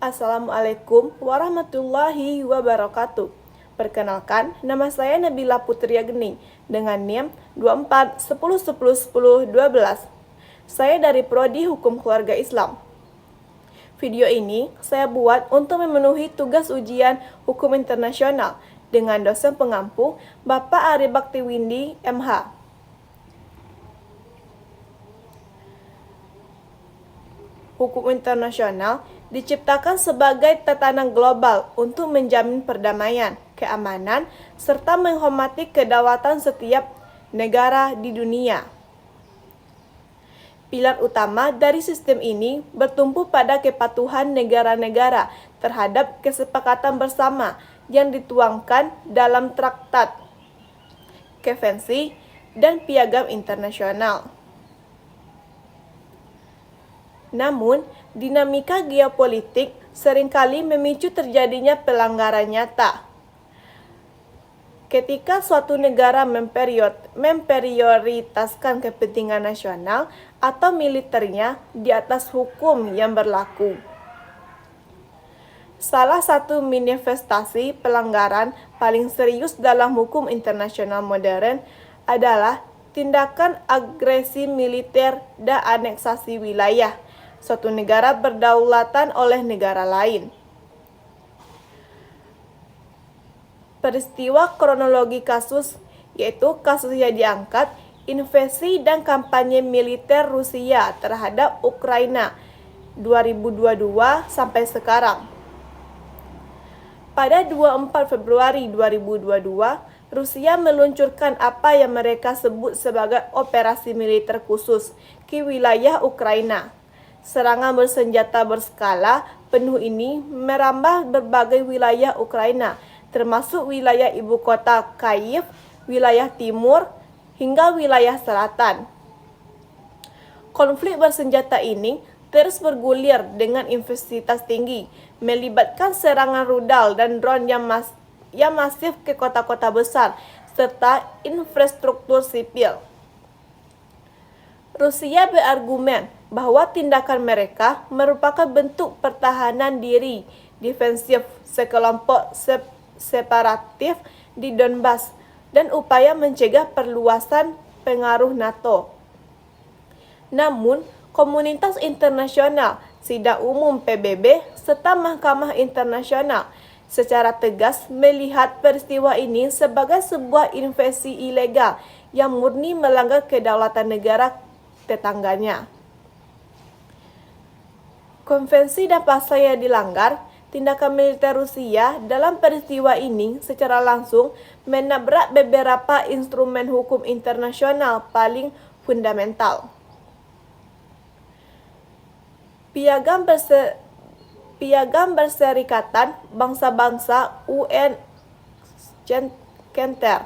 Assalamualaikum warahmatullahi wabarakatuh. Perkenalkan, nama saya Nabila Putria Geni dengan NIM 2410101012. Saya dari Prodi Hukum Keluarga Islam. Video ini saya buat untuk memenuhi tugas ujian Hukum Internasional dengan dosen pengampu Bapak Ari Baktiwindi, MH. Hukum internasional diciptakan sebagai tatanan global untuk menjamin perdamaian, keamanan, serta menghormati kedaulatan setiap negara di dunia. Pilar utama dari sistem ini bertumpu pada kepatuhan negara-negara terhadap kesepakatan bersama yang dituangkan dalam traktat, konvensi, dan piagam internasional. Namun, dinamika geopolitik seringkali memicu terjadinya pelanggaran nyata. Ketika suatu negara memprioritaskan kepentingan nasional atau militernya di atas hukum yang berlaku. Salah satu manifestasi pelanggaran paling serius dalam hukum internasional modern adalah tindakan agresi militer dan aneksasi wilayah suatu negara berdaulatan oleh negara lain. Peristiwa kronologi kasus, yaitu kasus yang diangkat invasi dan kampanye militer Rusia terhadap Ukraina 2022 sampai sekarang. Pada 24 Februari 2022, Rusia meluncurkan apa yang mereka sebut sebagai operasi militer khusus ke wilayah Ukraina. Serangan bersenjata berskala penuh ini merambah berbagai wilayah Ukraina, termasuk wilayah ibu kota Kyiv, wilayah timur, hingga wilayah selatan. Konflik bersenjata ini terus bergulir dengan intensitas tinggi, melibatkan serangan rudal dan drone yang masif ke kota-kota besar, serta infrastruktur sipil. Rusia berargumen bahwa tindakan mereka merupakan bentuk pertahanan diri defensif sekelompok separatif di Donbas dan upaya mencegah perluasan pengaruh NATO. Namun, komunitas internasional, Sidang Umum PBB, serta Mahkamah Internasional secara tegas melihat peristiwa ini sebagai sebuah invasi ilegal yang murni melanggar kedaulatan negara tetangganya. Konvensi dan pasal yang dilanggar, tindakan militer Rusia dalam peristiwa ini secara langsung menabrak beberapa instrumen hukum internasional paling fundamental. Piagam Perserikatan Bangsa-Bangsa UN Charter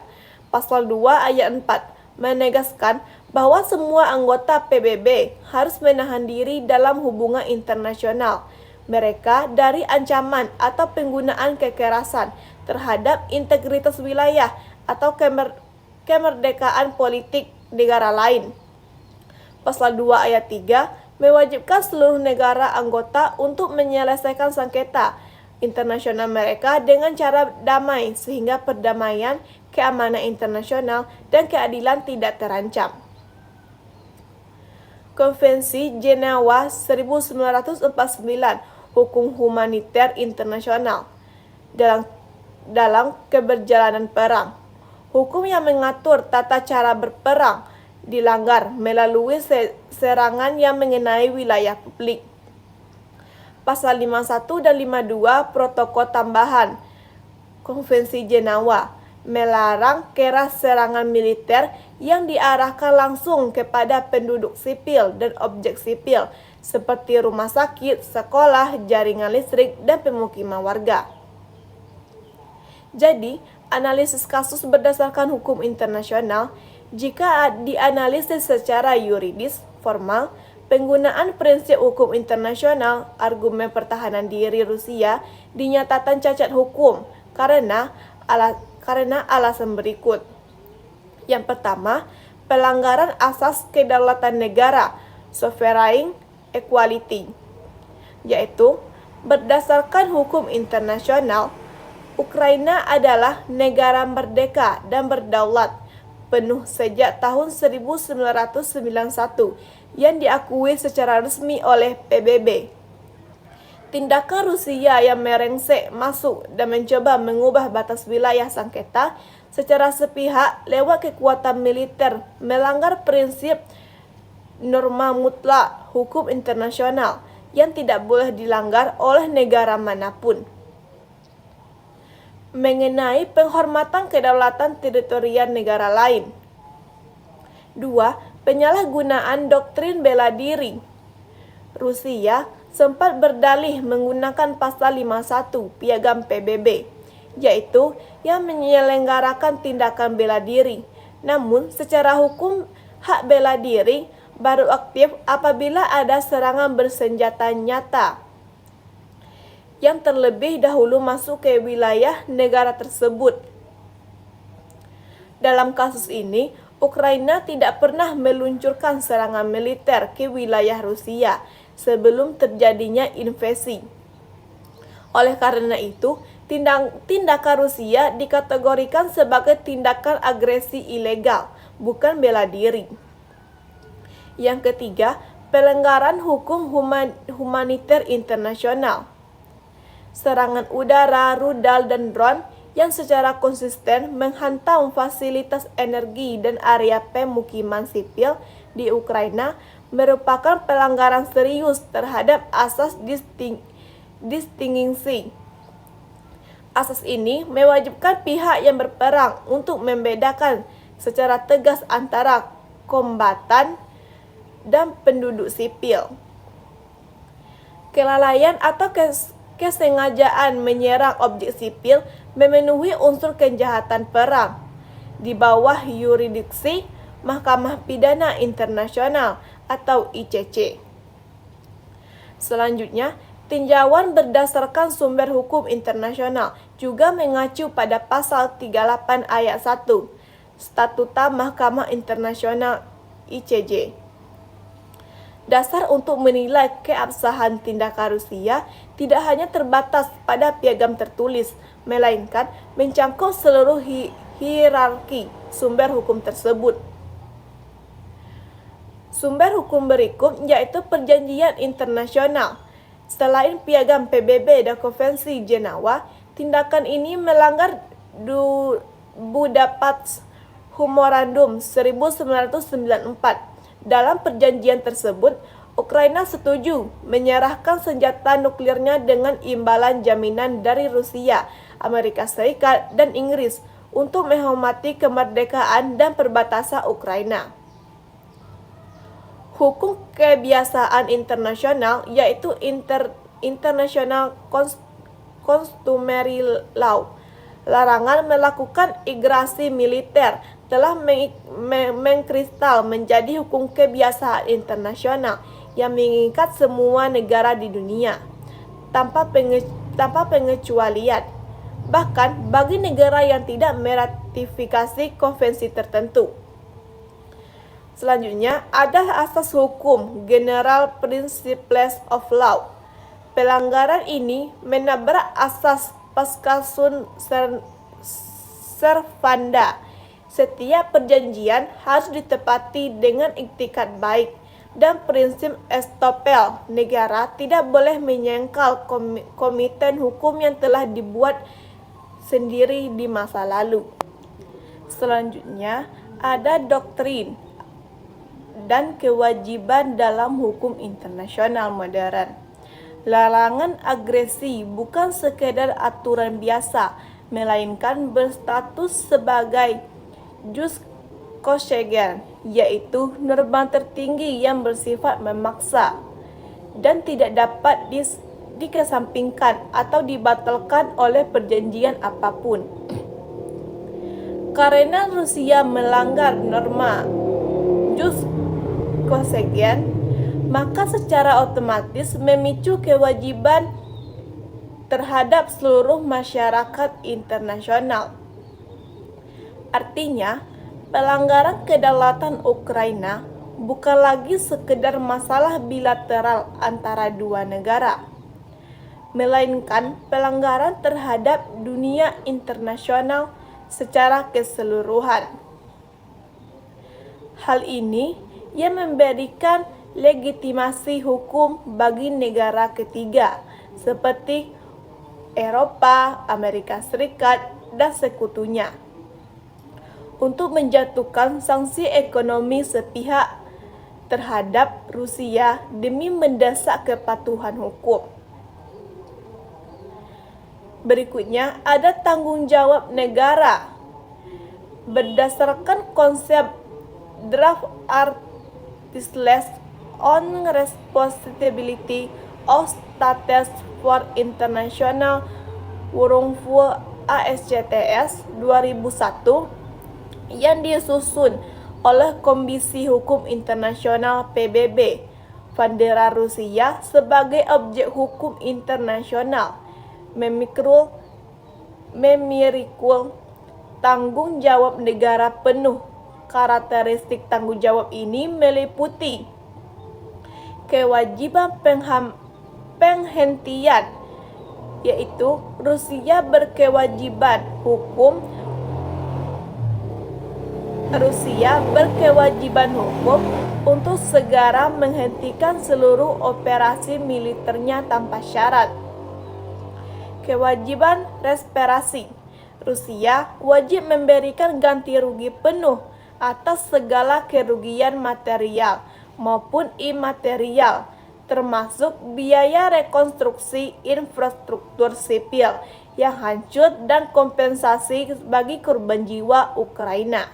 Pasal 2 ayat 4 menegaskan bahwa semua anggota PBB harus menahan diri dalam hubungan internasional mereka dari ancaman atau penggunaan kekerasan terhadap integritas wilayah atau kemerdekaan politik negara lain. Pasal 2 ayat 3 mewajibkan seluruh negara anggota untuk menyelesaikan sengketa internasional mereka dengan cara damai sehingga perdamaian, keamanan internasional, dan keadilan tidak terancam. Konvensi Jenewa 1949 Hukum Humaniter Internasional dalam keberjalanan perang. Hukum yang mengatur tata cara berperang dilanggar melalui serangan yang mengenai wilayah publik. Pasal 51 dan 52 Protokol Tambahan Konvensi Jenewa melarang keras serangan militer yang diarahkan langsung kepada penduduk sipil dan objek sipil seperti rumah sakit, sekolah, jaringan listrik, dan pemukiman warga. Jadi, analisis kasus berdasarkan hukum internasional, jika dianalisis secara yuridis, formal, penggunaan prinsip hukum internasional, argumen pertahanan diri Rusia dinyatakan cacat hukum karena alasan berikut. Yang pertama, pelanggaran asas kedaulatan negara, sovereign equality, yaitu Berdasarkan hukum internasional, Ukraina adalah negara merdeka dan berdaulat penuh sejak tahun 1991 yang diakui secara resmi oleh PBB. Tindakan Rusia yang merengsek masuk dan mencoba mengubah batas wilayah sengketa secara sepihak lewat kekuatan militer melanggar prinsip norma mutlak hukum internasional yang tidak boleh dilanggar oleh negara manapun. Mengenai penghormatan kedaulatan teritorial negara lain. 2. Penyalahgunaan doktrin bela diri. Rusia sempat berdalih menggunakan pasal 51 Piagam PBB, yaitu yang menyelenggarakan tindakan bela diri. Namun, secara hukum, hak bela diri baru aktif apabila ada serangan bersenjata nyata yang terlebih dahulu masuk ke wilayah negara tersebut. Dalam kasus ini, Ukraina tidak pernah meluncurkan serangan militer ke wilayah Rusia sebelum terjadinya invasi. Oleh karena itu, tindakan Rusia dikategorikan sebagai tindakan agresi ilegal, bukan bela diri. Yang ketiga, pelanggaran hukum humaniter internasional. Serangan udara, rudal, dan drone yang secara konsisten menghantam fasilitas energi dan area pemukiman sipil di Ukraina merupakan pelanggaran serius terhadap asas distingsi. Asas ini mewajibkan pihak yang berperang untuk membedakan secara tegas antara kombatan dan penduduk sipil. Kelalaian atau kesengajaan menyerang objek sipil memenuhi unsur kejahatan perang di bawah yurisdiksi Mahkamah Pidana Internasional atau ICC. Selanjutnya, tinjauan berdasarkan sumber hukum internasional juga mengacu pada pasal 38 ayat 1 Statuta Mahkamah Internasional ICJ. Dasar untuk menilai keabsahan tindakan Rusia tidak hanya terbatas pada piagam tertulis, melainkan mencangkup seluruh hierarki sumber hukum tersebut. Sumber hukum berikut yaitu perjanjian internasional. Selain piagam PBB dan Konvensi Jenewa, tindakan ini melanggar Budapest Memorandum 1994. Dalam perjanjian tersebut, Ukraina setuju menyerahkan senjata nuklirnya dengan imbalan jaminan dari Rusia, Amerika Serikat, dan Inggris untuk menghormati kemerdekaan dan perbatasan Ukraina. Hukum kebiasaan internasional yaitu International Customary Law. Larangan melakukan agresi militer telah mengkristal menjadi hukum kebiasaan internasional yang mengikat semua negara di dunia tanpa pengecualian, bahkan bagi negara yang tidak meratifikasi konvensi tertentu. Selanjutnya, ada asas hukum General Principles of Law. Pelanggaran ini menabrak asas Pascal sunt servanda. Setiap perjanjian harus ditepati dengan iktikat baik dan prinsip estoppel. Negara tidak boleh menyangkal komitmen hukum yang telah dibuat sendiri di masa lalu. Selanjutnya, ada doktrin dan kewajiban dalam hukum internasional modern. Larangan agresi bukan sekedar aturan biasa, melainkan berstatus sebagai jus konsequens, yaitu norma tertinggi yang bersifat memaksa dan tidak dapat dikesampingkan atau dibatalkan oleh perjanjian apapun. Karena Rusia melanggar norma jus konsequens, maka secara otomatis memicu kewajiban terhadap seluruh masyarakat internasional. Artinya, pelanggaran kedaulatan Ukraina bukan lagi sekedar masalah bilateral antara dua negara, melainkan pelanggaran terhadap dunia internasional secara keseluruhan. Hal ini yang memberikan legitimasi hukum bagi negara ketiga seperti Eropa, Amerika Serikat, dan sekutunya untuk menjatuhkan sanksi ekonomi sepihak terhadap Rusia demi mendesak kepatuhan hukum. Berikutnya ada tanggung jawab negara. Berdasarkan konsep Draft Articles on Responsibility of States for International Wrongful ASCTS 2001 yang disusun oleh Komisi Hukum Internasional PBB, Federal Rusia sebagai objek hukum internasional memikul tanggung jawab negara penuh. Karakteristik tanggung jawab ini meliputi kewajiban penghentian, yaitu Rusia berkewajiban hukum untuk segera menghentikan seluruh operasi militernya tanpa syarat. Kewajiban reparasi. Rusia wajib memberikan ganti rugi penuh atas segala kerugian material maupun imaterial, termasuk biaya rekonstruksi infrastruktur sipil yang hancur dan kompensasi bagi korban jiwa Ukraina.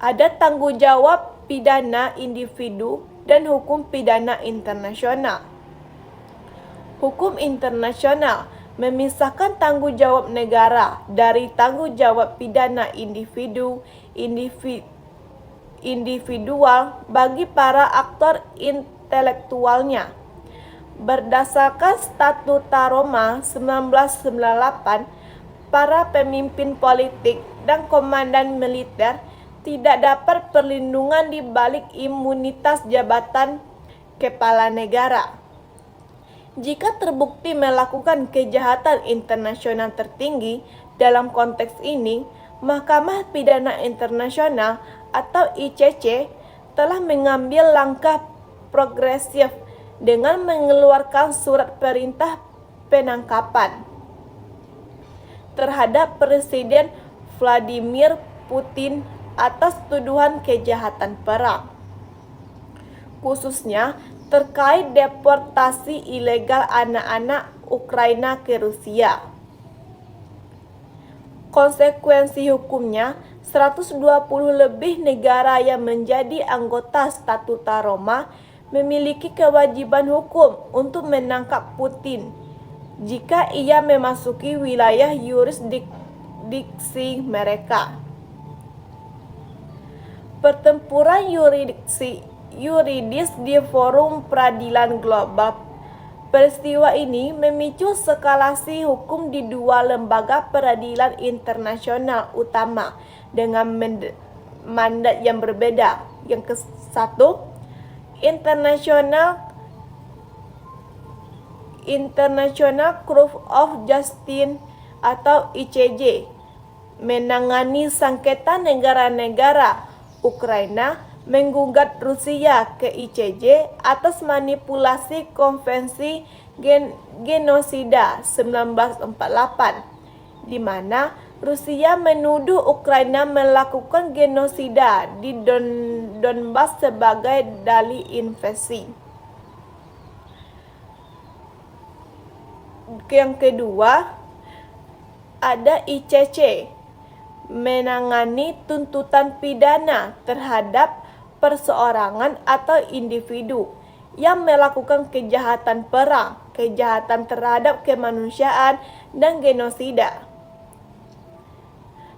Ada tanggung jawab pidana individu dan hukum pidana internasional. Hukum internasional memisahkan tanggung jawab negara dari tanggung jawab pidana individual bagi para aktor intelektualnya. Berdasarkan Statuta Roma 1998, para pemimpin politik dan komandan militer tidak dapat perlindungan di balik imunitas jabatan kepala negara. Jika terbukti melakukan kejahatan internasional tertinggi dalam konteks ini, Mahkamah Pidana Internasional atau ICC telah mengambil langkah progresif dengan mengeluarkan surat perintah penangkapan terhadap Presiden Vladimir Putin atas tuduhan kejahatan perang, khususnya terkait deportasi ilegal anak-anak Ukraina ke Rusia. Konsekuensi hukumnya, 120 lebih negara yang menjadi anggota Statuta Roma memiliki kewajiban hukum untuk menangkap Putin jika ia memasuki wilayah yurisdiksi mereka. Pertempuran yuridis di forum peradilan global. Peristiwa ini memicu eskalasi hukum di dua lembaga peradilan internasional utama dengan mandat yang berbeda. Yang ke-1, International Court of Justice atau ICJ menangani sengketa negara-negara. Ukraina menggugat Rusia ke ICJ atas manipulasi Konvensi Genosida 1948, di mana Rusia menuduh Ukraina melakukan genosida di Donbas sebagai dalih invasi. Yang kedua, ada ICC menangani tuntutan pidana terhadap perseorangan atau individu yang melakukan kejahatan perang, kejahatan terhadap kemanusiaan, dan genosida.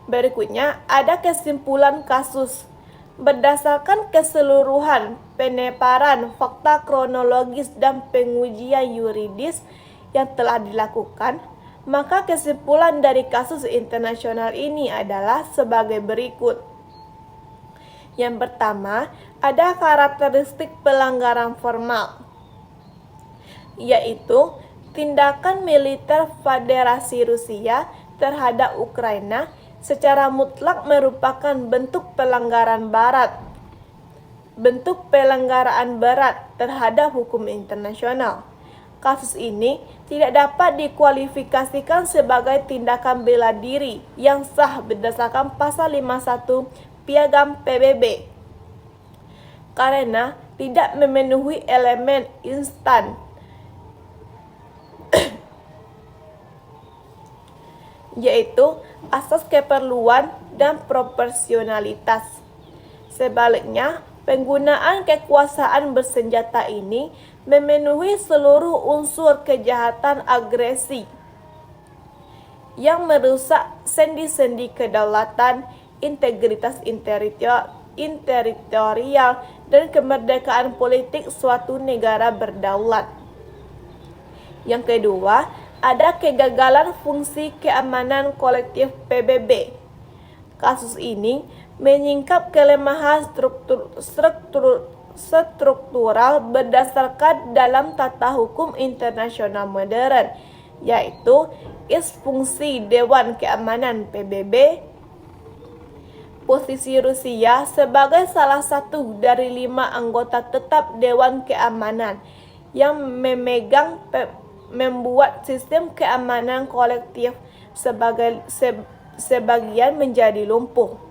Berikutnya ada kesimpulan kasus. Berdasarkan keseluruhan peneparan fakta kronologis dan pengujian yuridis yang telah dilakukan, maka kesimpulan dari kasus internasional ini adalah sebagai berikut. Yang pertama, ada karakteristik pelanggaran formal. yaitu tindakan militer Federasi Rusia terhadap Ukraina secara mutlak merupakan bentuk pelanggaran berat terhadap hukum internasional. Kasus ini tidak dapat dikualifikasikan sebagai tindakan bela diri yang sah berdasarkan pasal 51 Piagam PBB karena tidak memenuhi elemen instan yaitu asas keperluan dan proporsionalitas. Sebaliknya, penggunaan kekuasaan bersenjata ini memenuhi seluruh unsur kejahatan agresi yang merusak sendi-sendi kedaulatan, integritas teritorial, dan kemerdekaan politik suatu negara berdaulat. Yang kedua, ada kegagalan fungsi keamanan kolektif PBB. Kasus ini menyingkap kelemahan struktural berdasarkan dalam tata hukum internasional modern, yaitu fungsi Dewan Keamanan PBB. Posisi Rusia sebagai salah satu dari 5 anggota tetap Dewan Keamanan yang membuat sistem keamanan kolektif sebagian menjadi lumpuh.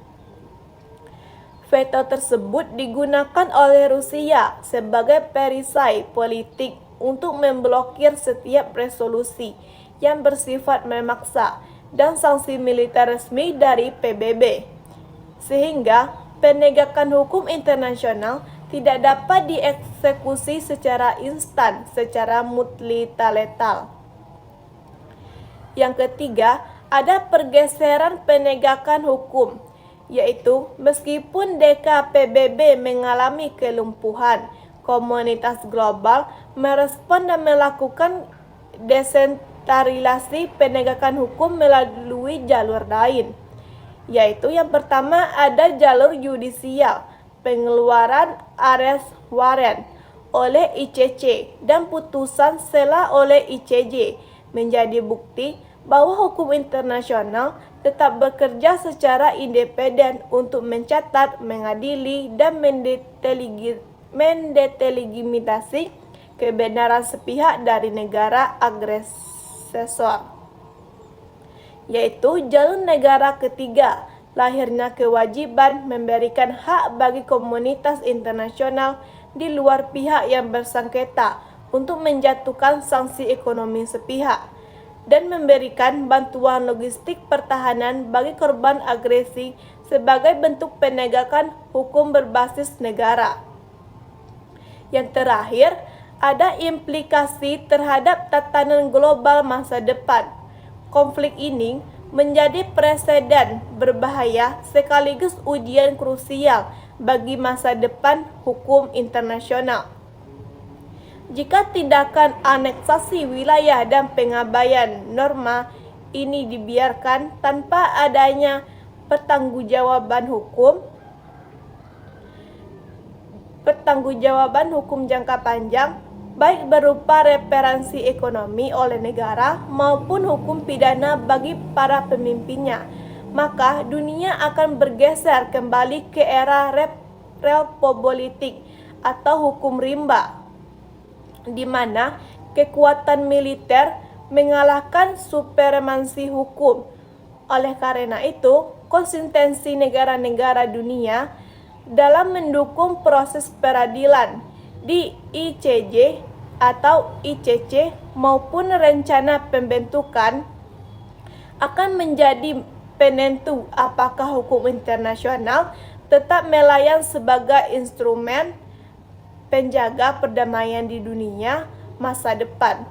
Veto tersebut digunakan oleh Rusia sebagai perisai politik untuk memblokir setiap resolusi yang bersifat memaksa dan sanksi militer resmi dari PBB, sehingga penegakan hukum internasional tidak dapat dieksekusi secara instan, secara multilateral. Yang ketiga, ada pergeseran penegakan hukum, yaitu meskipun DKPBB mengalami kelumpuhan, komunitas global merespon dan melakukan desentralisasi penegakan hukum melalui jalur lain, yaitu yang pertama ada jalur yudisial, pengeluaran arrest warrant oleh ICC dan putusan sela oleh ICJ menjadi bukti bahwa hukum internasional tetap bekerja secara independen untuk mencatat, mengadili, dan mendelegitimasi kebenaran sepihak dari negara agresor, yaitu jalur negara ketiga, lahirnya kewajiban memberikan hak bagi komunitas internasional di luar pihak yang bersengketa untuk menjatuhkan sanksi ekonomi sepihak dan memberikan bantuan logistik pertahanan bagi korban agresi sebagai bentuk penegakan hukum berbasis negara. Yang terakhir, ada implikasi terhadap tatanan global masa depan. Konflik ini menjadi preseden berbahaya sekaligus ujian krusial bagi masa depan hukum internasional. Jika tindakan aneksasi wilayah dan pengabaian norma ini dibiarkan tanpa adanya pertanggungjawaban hukum jangka panjang, baik berupa reparansi ekonomi oleh negara maupun hukum pidana bagi para pemimpinnya, maka dunia akan bergeser kembali ke era realpolitik atau hukum rimba, di mana kekuatan militer mengalahkan supremasi hukum. Oleh karena itu, konsistensi negara-negara dunia dalam mendukung proses peradilan di ICJ atau ICC maupun rencana pembentukan akan menjadi penentu apakah hukum internasional tetap melayan sebagai instrumen penjaga perdamaian di dunia masa depan